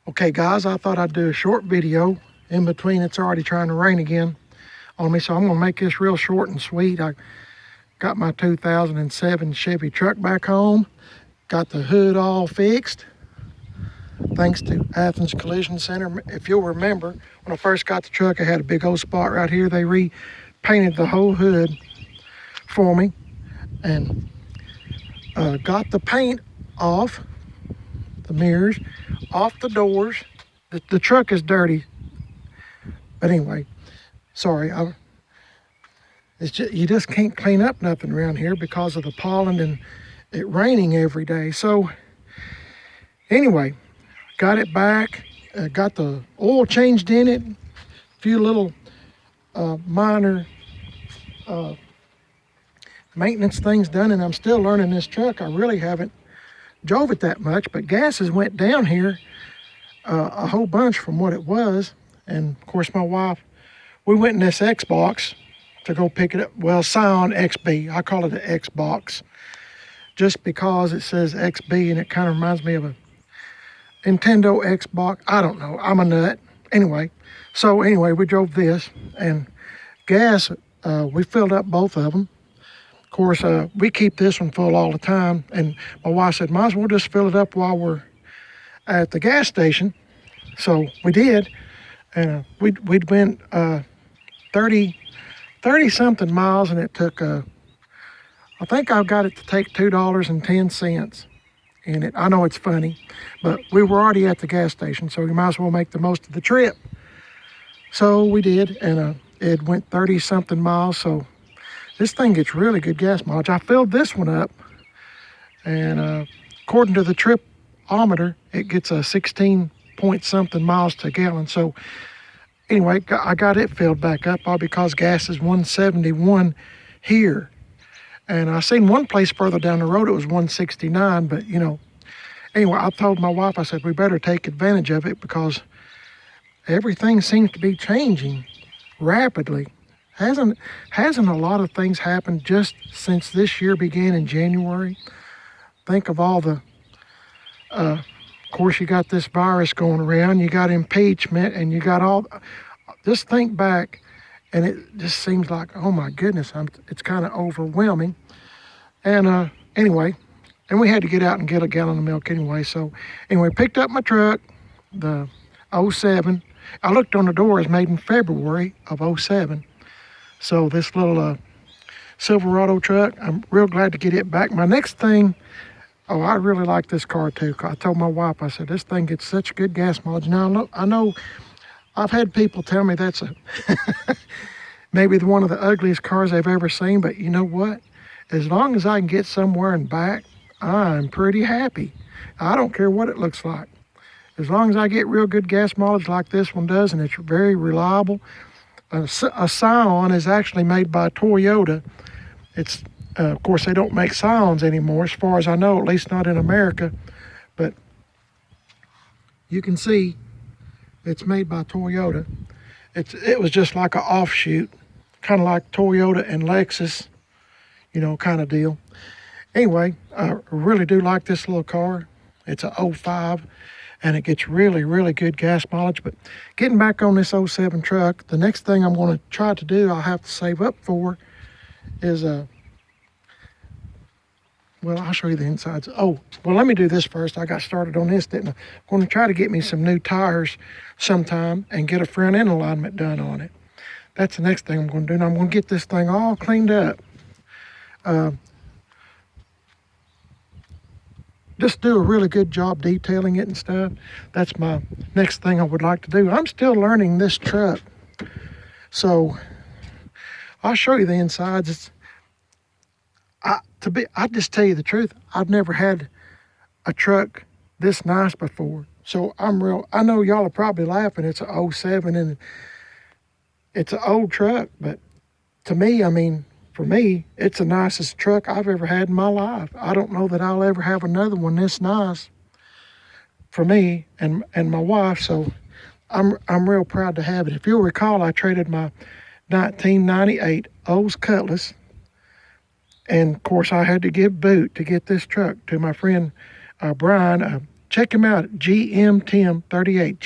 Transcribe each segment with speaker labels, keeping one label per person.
Speaker 1: Okay guys, I thought I'd do a short video. In between, it's already trying to rain again on me, so I'm gonna make this real short and sweet. I got my 2007 Chevy truck back home, got the hood all fixed, thanks to Athens Collision Center. If you'll remember, when I first got the truck, I had a big old spot right here. They repainted the whole hood for me and got the paint off, the mirrors, off the doors. The truck is dirty, but anyway, sorry. It's just, you just can't clean up nothing around here because of the pollen and it raining every day. So anyway, got it back, got the oil changed in it, a few little minor maintenance things done, and I'm still learning this truck. I really haven't drove it that much, but gas has went down here a whole bunch from what it was. And of course my wife, we went in this Xbox to go pick it up. Well, Scion XB, I call it an Xbox just because it says XB and it kind of reminds me of a Nintendo Xbox. I don't know, I'm a nut. Anyway, we drove this, and gas, we filled up both of them. Of course, we keep this one full all the time, and my wife said, might as well just fill it up while we're at the gas station. So we did, and we'd went 30 something miles, and it took, I think I've got it to take $2.10 in it. I know it's funny, but we were already at the gas station, so we might as well make the most of the trip. So we did, and it went 30 something miles. So this thing gets really good gas mileage. I filled this one up, and according to the tripometer, it gets a 16 point something miles to a gallon. So anyway, I got it filled back up, all because gas is 171 here. And I seen one place further down the road, it was 169, but you know, anyway, I told my wife, I said, we better take advantage of it because everything seems to be changing rapidly. Hasn't a lot of things happened just since this year began in January? Think of all the, of course, you got this virus going around, you got impeachment, and you got all, just think back, and it just seems like, oh my goodness, it's kind of overwhelming. And anyway, and we had to get out and get a gallon of milk anyway. So anyway, picked up my truck, the 07. I looked on the door, it's made in February of 07. So this little Silverado truck, I'm real glad to get it back. My next thing, oh, I really like this car too. I told my wife, I said, this thing gets such good gas mileage. Now, I know I've had people tell me that's maybe one of the ugliest cars they've ever seen, but you know what? As long as I can get somewhere and back, I'm pretty happy. I don't care what it looks like. As long as I get real good gas mileage like this one does, and it's very reliable. A Scion is actually made by Toyota. It's, of course, they don't make Scions anymore, as far as I know, at least not in America. But you can see it's made by Toyota. It was just like an offshoot, kind of like Toyota and Lexus, you know, kind of deal. Anyway, I really do like this little car. It's a 05, and it gets really, really good gas mileage. But getting back on this 07 truck, the next thing I'm going to try to do, I'll have to save up for, is well, I'll show you the insides. Oh, well, let me do this first. I got started on this, didn't I? I'm going to try to get me some new tires sometime and get a front end alignment done on it. That's the next thing I'm going to do. And I'm going to get this thing all cleaned up. Just do a really good job detailing it and stuff. That's my next thing I would like to do. I'm still learning this truck, so I'll show you the insides. I just tell you the truth, I've never had a truck this nice before. So I know y'all are probably laughing. It's a 07 and it's an old truck, but to me, I mean, for me, it's the nicest truck I've ever had in my life. I don't know that I'll ever have another one this nice for me and my wife. So I'm real proud to have it. If you'll recall, I traded my 1998 Olds Cutlass, and of course I had to give boot to get this truck to my friend Brian, check him out at GM Tim 38.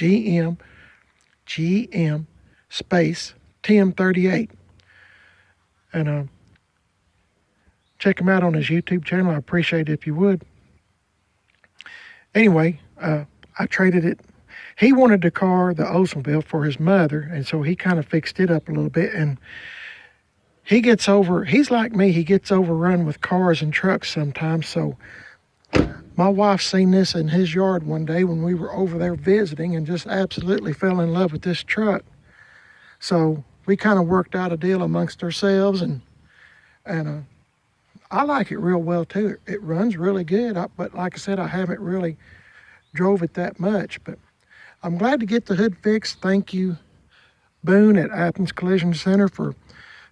Speaker 1: GM space Tim 38. And check him out on his YouTube channel. I appreciate it if you would. Anyway, I traded it. He wanted the car, the Oldsmobile, for his mother, and so he kind of fixed it up a little bit. And he's like me, he gets overrun with cars and trucks sometimes. So my wife seen this in his yard one day when we were over there visiting and just absolutely fell in love with this truck. So we kind of worked out a deal amongst ourselves, and I like it real well too. It runs really good, but like I said, I haven't really drove it that much. But I'm glad to get the hood fixed. Thank you, Boone at Athens Collision Center, for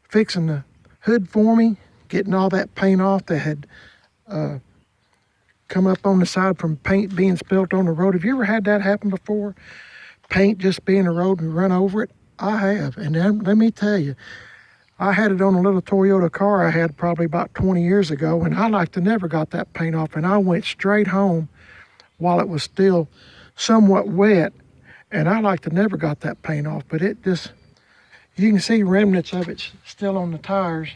Speaker 1: fixing the hood for me, getting all that paint off that had come up on the side from paint being spilt on the road. Have you ever had that happen before? Paint just being the road and run over it? I have, and then, let me tell you, I had it on a little Toyota car I had probably about 20 years ago, and I like to never got that paint off, and I went straight home while it was still somewhat wet, and I like to never got that paint off, but it just, you can see remnants of it still on the tires.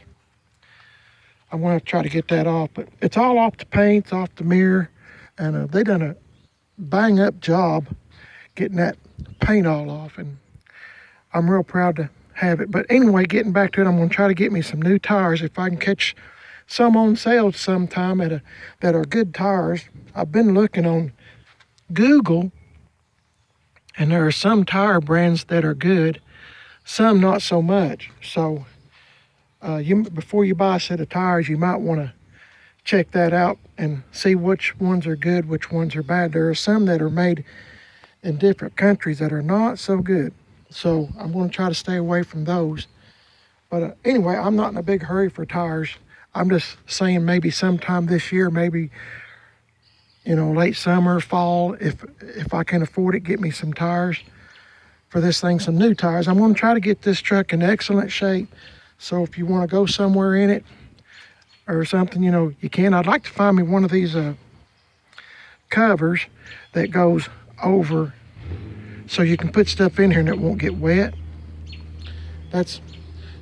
Speaker 1: I want to try to get that off, but it's all off the paint, it's off the mirror, and they done a bang up job getting that paint all off, and I'm real proud to have it. But anyway, getting back to it, I'm going to try to get me some new tires if I can catch some on sale sometime that are good tires. I've been looking on Google, and there are some tire brands that are good, some not so much. So before you buy a set of tires, you might want to check that out and see which ones are good, which ones are bad. There are some that are made in different countries that are not so good. So I'm going to try to stay away from those. But anyway, I'm not in a big hurry for tires. I'm just saying maybe sometime this year, maybe, late summer, fall, if I can afford it, get me some tires for this thing, some new tires. I'm going to try to get this truck in excellent shape. So if you want to go somewhere in it or something, you can. I'd like to find me one of these covers that goes over so you can put stuff in here and it won't get wet. That's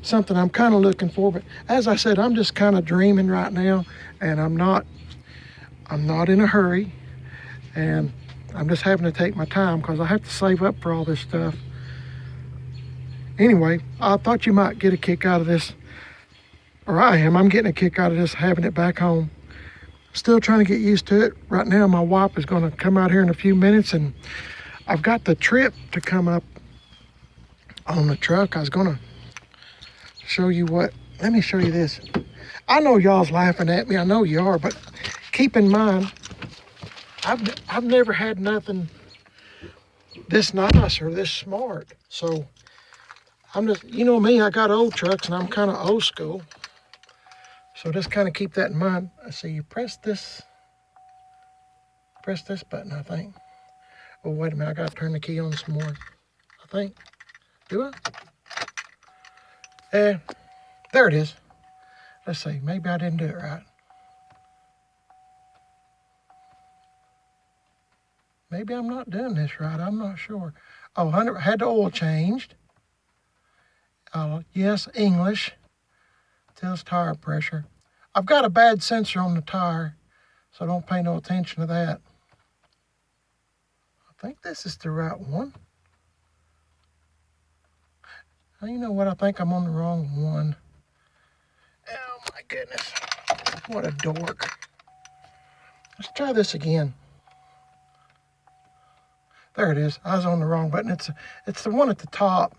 Speaker 1: something I'm kind of looking for. But as I said, I'm just kind of dreaming right now, and I'm not in a hurry, and I'm just having to take my time because I have to save up for all this stuff. Anyway, I thought you might get a kick out of this, or I am. I'm getting a kick out of this, having it back home. Still trying to get used to it. Right now, my wife is going to come out here in a few minutes, and I've got the trip to come up on the truck. I was going to show you what. Let me show you this. I know y'all's laughing at me. I know you are, but keep in mind, I've never had nothing this nice or this smart. So I'm just, me, I got old trucks and I'm kind of old school. So just kind of keep that in mind. I see you press this button, I think. Oh, wait a minute, I gotta turn the key on some more, I think. Do I? There it is. Let's see, maybe I didn't do it right. Maybe I'm not doing this right, I'm not sure. Oh, had the oil changed. Yes, English. Tells tire pressure. I've got a bad sensor on the tire, so don't pay no attention to that. I think this is the right one. You know what? I think I'm on the wrong one. Oh my goodness. What a dork. Let's try this again. There it is. I was on the wrong button. It's the one at the top.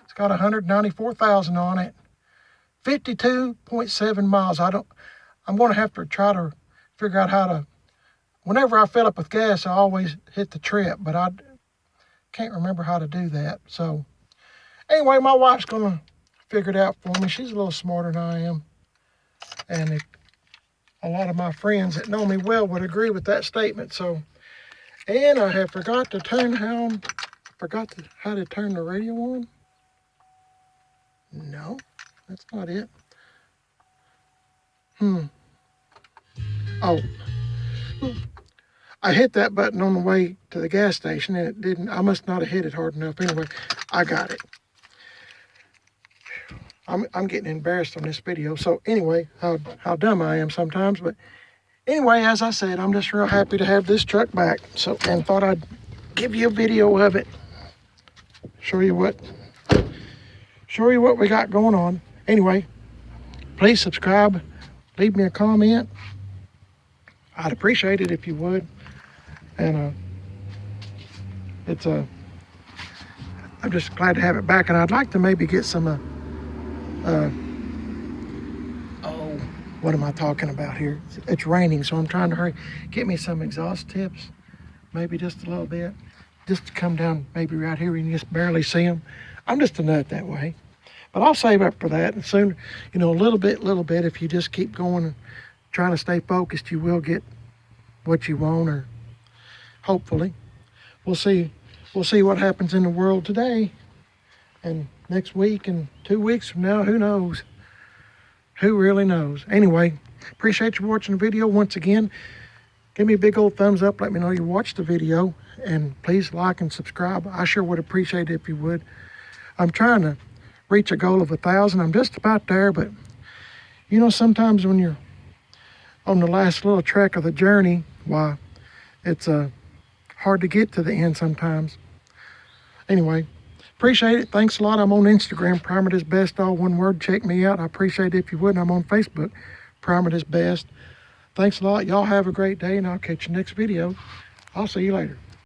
Speaker 1: It's got 194,000 on it. 52.7 miles. I'm going to have to try to figure out how to, whenever I fill up with gas, I always hit the trip, but I can't remember how to do that. So anyway, my wife's going to figure it out for me. She's a little smarter than I am. And a lot of my friends that know me well would agree with that statement. So, and I have forgot to turn how to turn the radio on. No, that's not it. Oh, I hit that button on the way to the gas station and it didn't, I must not have hit it hard enough. Anyway, I got it. I'm getting embarrassed on this video. So anyway, how dumb I am sometimes. But anyway, as I said, I'm just real happy to have this truck back. So, and thought I'd give you a video of it. Show you what we got going on. Anyway, please subscribe. Leave me a comment. I'd appreciate it if you would. And I'm just glad to have it back. And I'd like to maybe get some what am I talking about here? It's raining, so I'm trying to hurry. Get me some exhaust tips, maybe just a little bit. Just to come down maybe right here, you can just barely see them. I'm just a nut that way. But I'll save up for that. And soon, you know, little bit, if you just keep going and trying to stay focused, you will get what you want, or hopefully. We'll see what happens in the world today and next week and 2 weeks from now. Who knows? Who really knows? Anyway, appreciate you watching the video once again. Give me a big old thumbs up. Let me know you watched the video. And please like and subscribe. I sure would appreciate it if you would. I'm trying to reach a goal of 1,000. I'm just about there, but you know, sometimes when you're on the last little trek of the journey, why, it's hard to get to the end sometimes. Anyway, appreciate it. Thanks a lot. I'm on Instagram, Primate is Best, all one word. Check me out. I appreciate it if you would. And I'm on Facebook, Primate is Best. Thanks a lot. Y'all have a great day, and I'll catch you next video. I'll see you later.